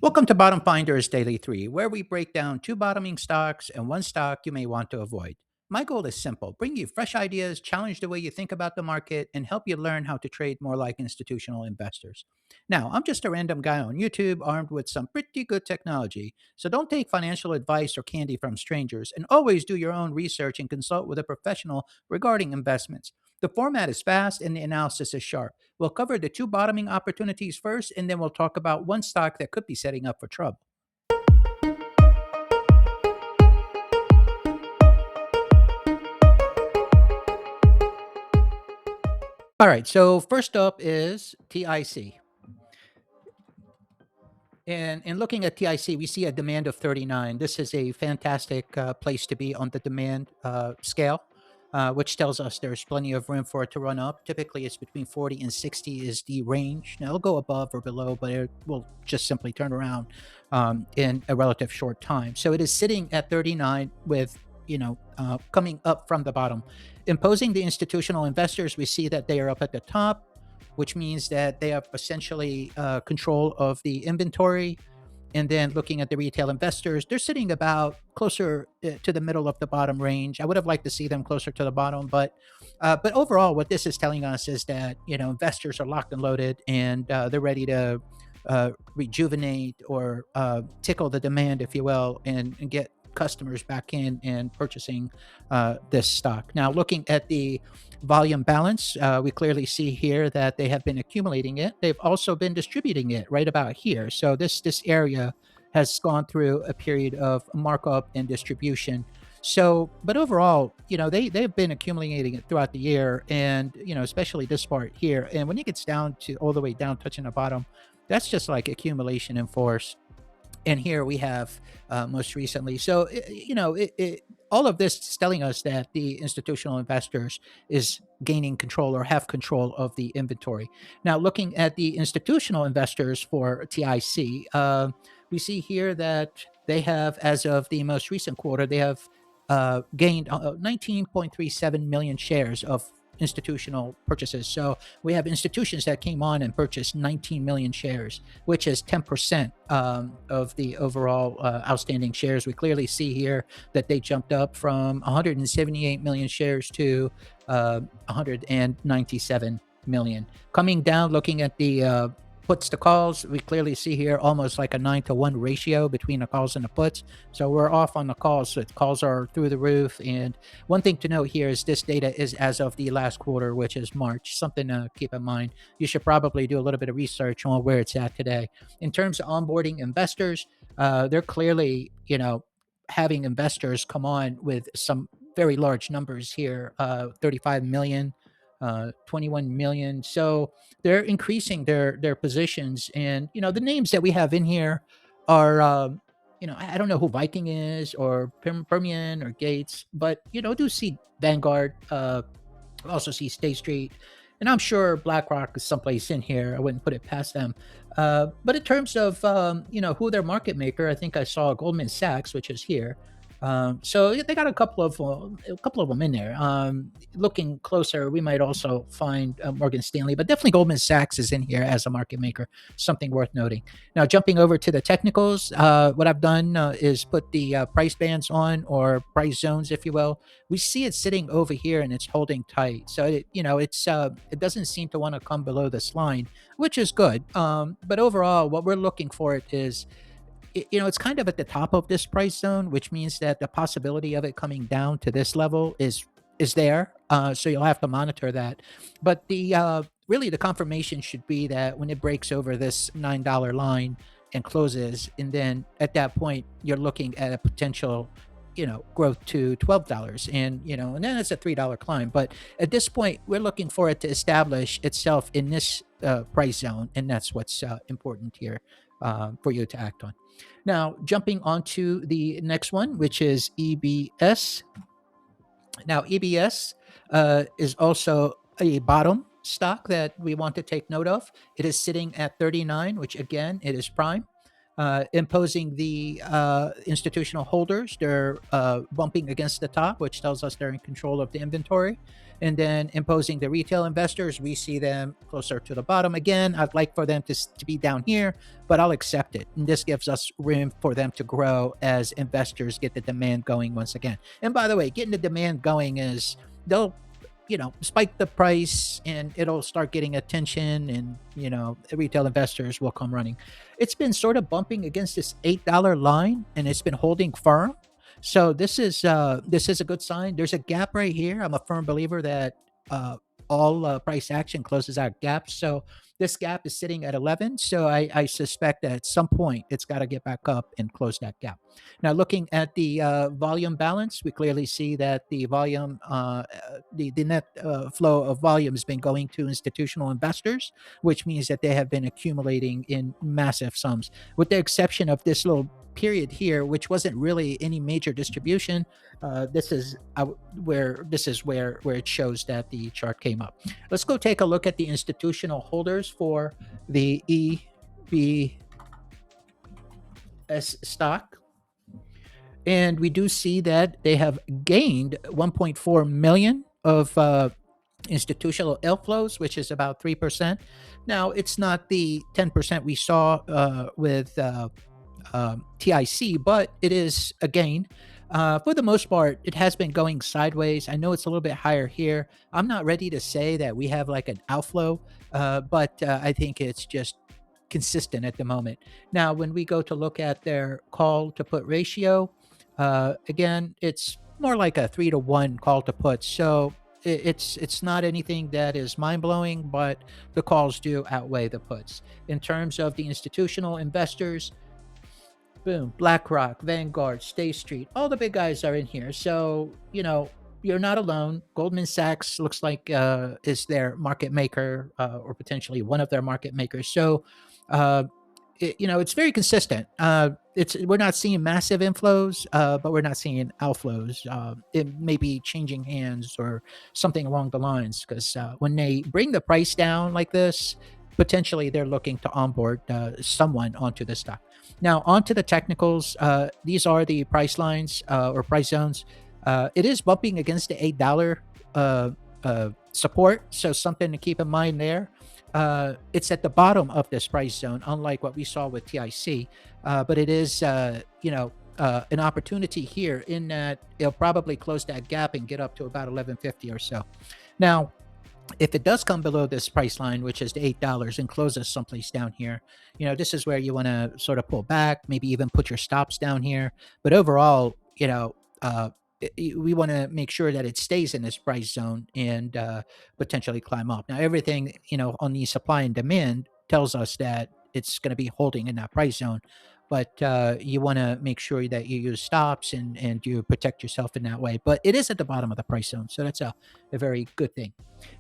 Welcome to Bottom Finders Daily 3, where we break down two bottoming stocks and one stock you may want to avoid. My goal is simple: bring you fresh ideas, challenge the way you think about the market, and help you learn how to trade more like institutional investors. Now, I'm just a random guy on YouTube armed with some pretty good technology, so don't take financial advice or candy from strangers, and always do your own research and consult with a professional regarding investments. The format is fast and the analysis is sharp. We'll cover the two bottoming opportunities first, and then we'll talk about one stock that could be setting up for trouble. All right, so first up is TIC. And in looking at TIC, we see a demand of 39. This is a fantastic place to be on the demand scale, which tells us there's plenty of room for it to run up. Typically, it's between 40 and 60 is the range. Now, it'll go above or below, but it will just simply turn around in a relative short time. So it is sitting at 39 with coming up from the bottom. Imposing the institutional investors, we see that they are up at the top, which means that they have essentially control of the inventory. And then looking at the retail investors, they're sitting about closer to the middle of the bottom range. I would have liked to see them closer to the bottom, but overall, what this is telling us is that investors are locked and loaded, and they're ready to rejuvenate or tickle the demand, if you will, and get customers back in and purchasing this stock. Now, looking at the volume balance, we clearly see here that they have been accumulating it. They've also been distributing it right about here. So this area has gone through a period of markup and distribution. So, but overall, they've been accumulating it throughout the year, and especially this part here. And when it gets down to all the way down, touching the bottom, that's just like accumulation in force. And here we have most recently. So all of this is telling us that the institutional investors is gaining control or have control of the inventory. Now, looking at the institutional investors for TIC, we see here that they have, as of the most recent quarter, they have gained 19.37 million shares of institutional purchases. So we have institutions that came on and purchased 19 million shares, which is 10% of the overall outstanding shares. We clearly see here that they jumped up from 178 million shares to 197 million. Coming down, looking at the puts to calls, we clearly see here almost like a 9-to-1 ratio between the calls and the puts. So we're off on the calls. So the calls are through the roof. And one thing to note here is this data is as of the last quarter, which is March. Something to keep in mind. You should probably do a little bit of research on where it's at today. In terms of onboarding investors, they're clearly, having investors come on with some very large numbers here, 35 million, 21 million. So they're increasing their positions, and the names that we have in here are I don't know who Viking is or Permian or Gates, but I do see Vanguard. I also see State Street, and I'm sure BlackRock is someplace in here. I wouldn't put it past them. But in terms of who their market maker, I think I saw Goldman Sachs, which is here. So they got a couple of them in there. Looking closer, we might also find Morgan Stanley, but definitely Goldman Sachs is in here as a market maker. Something worth noting. Now, jumping over to the technicals, what I've done is put the price bands on, or price zones, if you will. We see it sitting over here and it's holding tight. So it doesn't seem to want to come below this line, which is good. But overall, what we're looking for it is it's kind of at the top of this price zone, which means that the possibility of it coming down to this level is there. So you'll have to monitor that. But the really the confirmation should be that when it breaks over this $9 line and closes, and then at that point you're looking at a potential growth to $12, and then it's a $3 climb. But at this point, we're looking for it to establish itself in this price zone, and that's what's important here for you to act on. Now, jumping on to the next one, which is EBS. Now, EBS is also a bottom stock that we want to take note of. It is sitting at 39, which again, it is prime. Imposing the institutional holders, they're bumping against the top, which tells us they're in control of the inventory. And then imposing the retail investors, we see them closer to the bottom. Again, I'd like for them to be down here, but I'll accept it. And this gives us room for them to grow as investors get the demand going once again. And by the way, getting the demand going is they'll spike the price and it'll start getting attention, and retail investors will come running. It's been sort of bumping against this $8 line, and it's been holding firm. So this is a good sign. There's a gap right here. I'm a firm believer that all price action closes out gaps. So this gap is sitting at 11. So I suspect that at some point it's got to get back up and close that gap. Now, looking at the volume balance, we clearly see that the volume, the net flow of volume has been going to institutional investors, which means that they have been accumulating in massive sums, with the exception of this little period here, which wasn't really any major distribution. This is where it shows that the chart came up. Let's go take a look at the institutional holders for the EBS stock. And we do see that they have gained 1.4 million of institutional outflows, which is about 3%. Now, it's not the 10% we saw with TIC, but it is a gain. For the most part, it has been going sideways. I know it's a little bit higher here. I'm not ready to say that we have like an outflow, but I think it's just consistent at the moment. Now, when we go to look at their call to put ratio, again, it's more like a 3-to-1 call to put. So it's not anything that is mind blowing, but the calls do outweigh the puts. In terms of the institutional investors, boom, BlackRock, Vanguard, State Street, all the big guys are in here. So, you're not alone. Goldman Sachs looks like is their market maker, or potentially one of their market makers. So, it's very consistent. We're not seeing massive inflows, but we're not seeing outflows. It may be changing hands or something along the lines, because when they bring the price down like this, potentially they're looking to onboard someone onto the stock. Now, onto the technicals. These are the price lines or price zones. It is bumping against the $8 support, so something to keep in mind there. It's at the bottom of this price zone, unlike what we saw with TIC, but it is an opportunity here in that it'll probably close that gap and get up to about 11.50 or so. Now, if it does come below this price line, which is the $8, and closes someplace down here, this is where you want to sort of pull back, maybe even put your stops down here. But overall, we want to make sure that it stays in this price zone and potentially climb up. Now, everything, on the supply and demand tells us that it's going to be holding in that price zone. But you want to make sure that you use stops and you protect yourself in that way. But it is at the bottom of the price zone, so that's a very good thing.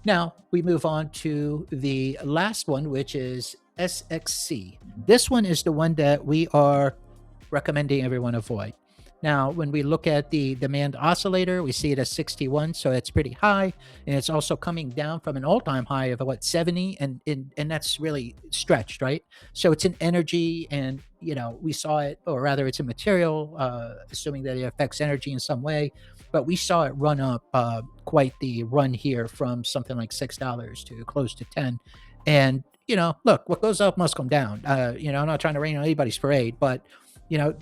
Now, we move on to the last one, which is SXC. This one is the one that we are recommending everyone avoid. Now, when we look at the demand oscillator, we see it as 61, so it's pretty high, and it's also coming down from an all-time high of 70, and that's really stretched, right? So it's an energy, and we saw it, or rather, it's a material, assuming that it affects energy in some way. But we saw it run up quite the run here from something like $6 to close to 10, and look, what goes up must come down. I'm not trying to rain on anybody's parade, but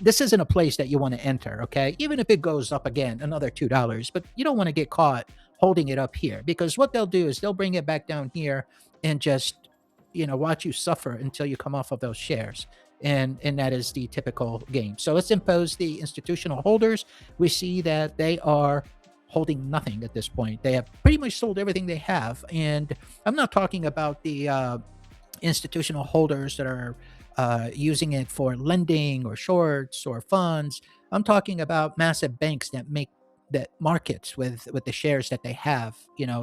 this isn't a place that you want to enter, okay? Even if it goes up again, another $2, but you don't want to get caught holding it up here, because what they'll do is they'll bring it back down here and just, watch you suffer until you come off of those shares. And that is the typical game. So let's impose the institutional holders. We see that they are holding nothing at this point. They have pretty much sold everything they have. And I'm not talking about the institutional holders that are using it for lending or shorts or funds. I'm talking about massive banks that make that markets with the shares that they have.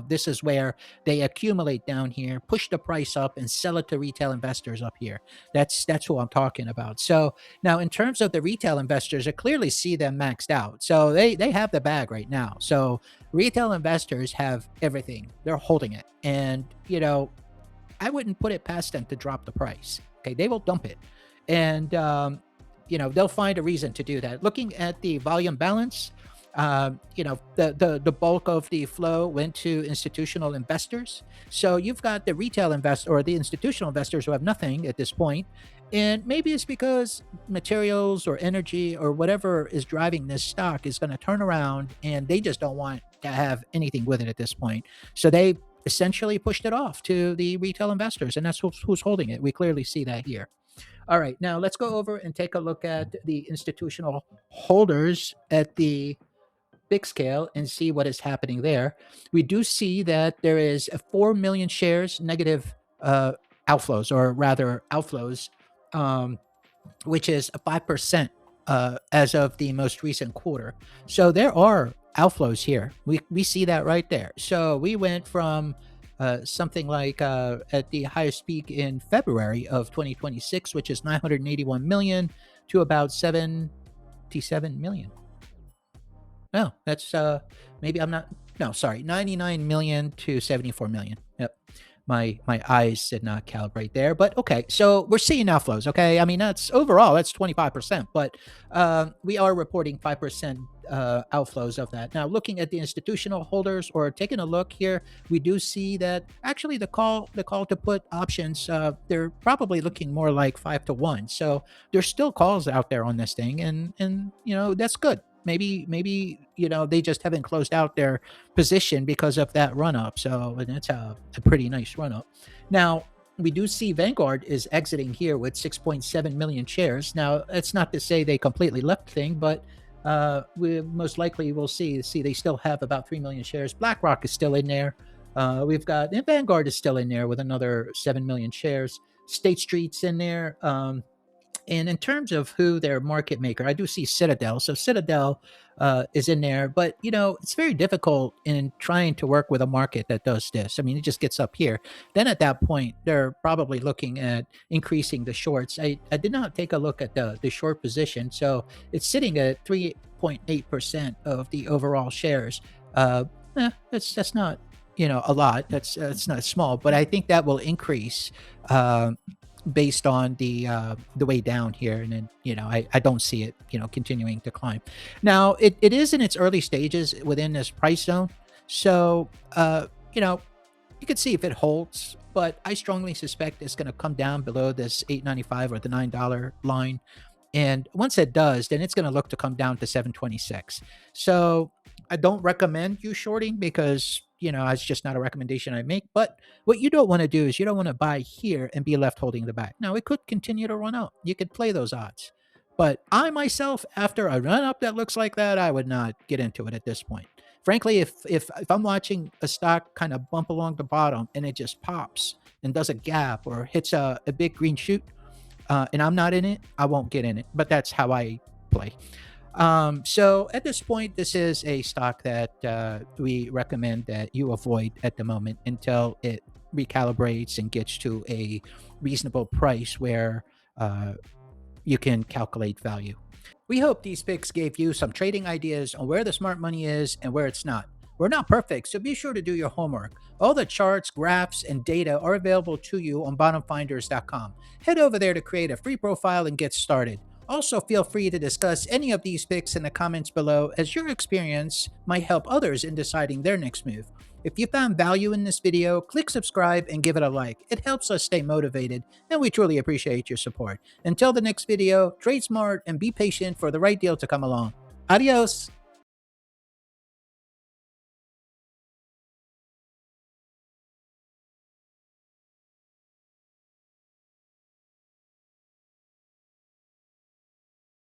This is where they accumulate down here, push the price up, and sell it to retail investors up here. That's who I'm talking about. So now, in terms of the retail investors, I clearly see them maxed out. So they have the bag right now. So retail investors have everything. They're holding it, and I wouldn't put it past them to drop the price. Okay, they will dump it, and they'll find a reason to do that. Looking at the volume balance, The bulk of the flow went to institutional investors. So you've got the retail investor or the institutional investors who have nothing at this point. And maybe it's because materials or energy or whatever is driving this stock is going to turn around and they just don't want to have anything with it at this point. So they essentially pushed it off to the retail investors, and that's who's holding it. We clearly see that here. All right, now let's go over and take a look at the institutional holders at the big scale and see what is happening there. We do see that there is a 4 million shares negative outflows, or rather outflows, um, which is a 5% as of the most recent quarter. So there are outflows here. We see that right there. So we went from something like at the highest peak in February of 2026, which is 981 million, to about 77 million. No, that's maybe I'm not. No, sorry, 99 million to 74 million. Yep. My eyes did not calibrate there, but okay. So we're seeing outflows. Okay, I mean that's overall that's 25%, but we are reporting 5% outflows of that. Now, looking at the institutional holders or taking a look here, we do see that actually the call to put options, they're probably looking more like 5 to 1. So there's still calls out there on this thing, and that's good. Maybe they just haven't closed out their position because of that run up. So, and it's a pretty nice run up. Now, we do see Vanguard is exiting here with 6.7 million shares. Now, that's not to say they completely left the thing, but we most likely will see they still have about 3 million shares. BlackRock is still in there. We've got, and Vanguard is still in there with another 7 million shares. State Street's in there. And in terms of who their market maker, I do see Citadel. So Citadel is in there, but it's very difficult in trying to work with a market that does this. I mean, it just gets up here. Then at that point, they're probably looking at increasing the shorts. I did not take a look at the short position, so it's sitting at 3.8% of the overall shares. That's not a lot. That's not small, but I think that will increase. Based on the way down here, and then I don't see it continuing to climb. Now it is in its early stages within this price zone, so you could see if it holds, but I strongly suspect it's going to come down below this 8.95 or the $9 line. And once it does, then it's going to look to come down to 726. So I don't recommend you shorting because, it's just not a recommendation I make. But what you don't want to do is you don't want to buy here and be left holding the bag. Now, it could continue to run up. You could play those odds. But I myself, after a run up that looks like that, I would not get into it at this point. Frankly, if I'm watching a stock kind of bump along the bottom and it just pops and does a gap or hits a big green shoot, and I'm not in it, I won't get in it. But that's how I play. So at this point, this is a stock that we recommend that you avoid at the moment until it recalibrates and gets to a reasonable price where you can calculate value. We hope these picks gave you some trading ideas on where the smart money is and where it's not. We're not perfect, so be sure to do your homework. All the charts, graphs, and data are available to you on bottomfinders.com. Head over there to create a free profile and get started. Also, feel free to discuss any of these picks in the comments below, as your experience might help others in deciding their next move. If you found value in this video, click subscribe and give it a like. It helps us stay motivated, and we truly appreciate your support. Until the next video, trade smart and be patient for the right deal to come along. Adios!